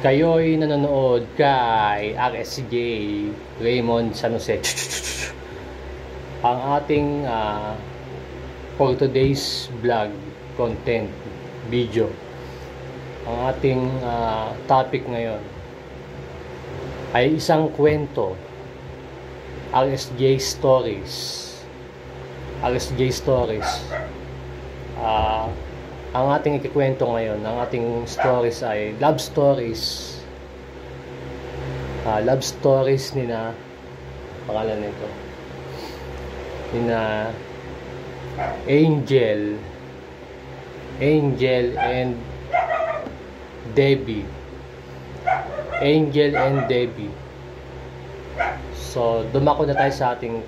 Kayo'y nanonood kay RSJ Raymond San Jose. Ang ating for today's vlog content video, ang ating topic ngayon ay isang kwento, RSJ Stories. RSJ Stories. Ang ating ikikwento ngayon, ang ating stories ay love stories. Love stories ni na, pangalan nito, ni na Angel and Debbie. Angel and Debbie. So, dumako na tayo sa ating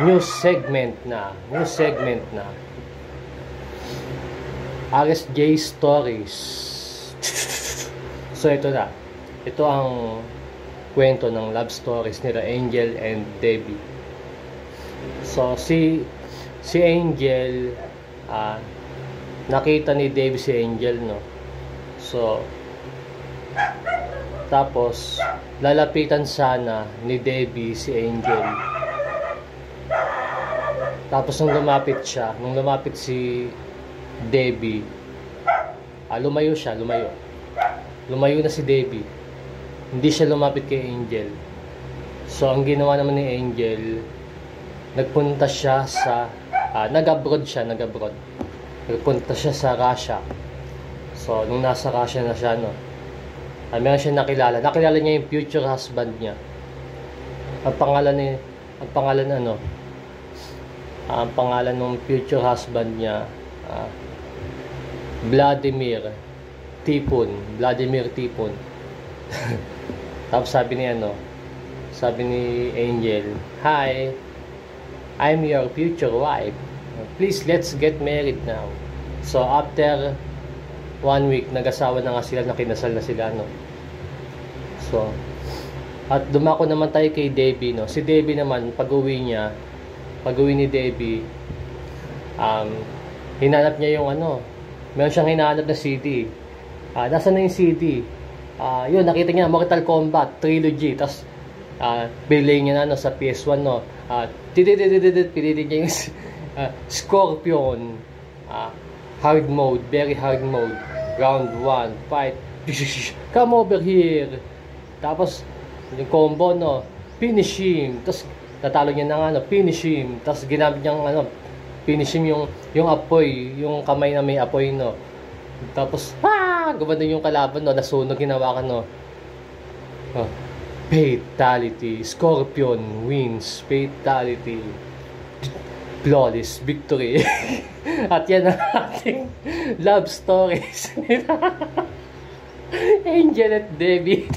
new segment na RSJ Stories. So ito na. Ito ang kwento ng love stories nila Angel and Debbie. So si Angel, nakita ni Debbie si Angel, no. So tapos lalapitan sana ni Debbie si Angel. Tapos nung lumapit si Debbie, lumayo na si Debbie, hindi siya lumapit kay Angel. So ang ginawa naman ni Angel, nagpunta siya sa nag-abroad nagpunta siya sa Russia. So nung nasa Russia na siya, no, meron siya nakilala niya yung future husband niya. Ang pangalan ng future husband niya, Vladimir Tipon. Tapos sabi ni Angel, "Hi, I'm your future wife. Please, let's get married now." So after 1 week, nag-asawa na nga sila, nakinasal na sila, no. So at dumako naman tayo kay Debbie, no. Si Debbie naman, pag-uwi ni Debbie, hinanap niya yung meron siyang hinahanap na CD. Nasaan na yung CD? Yun, nakita niya Mortal Kombat Trilogy. Tapos bilay niya na sa PS1, no. Pinili niya yung Scorpion, hard mode, very hard mode, round 1 fight, come over here. Tapos yung combo, no, finish him. Tapos natalo niya na finish him. Tapos ginamit niyang finish him yung apoy, yung kamay na may apoy, no. Tapos gumanda yung kalaban, no, nasunog, hinawakan, no. Fatality. Scorpion wins. Fatality. Flawless victory. At yan ang ating love stories. Angel at Debbie.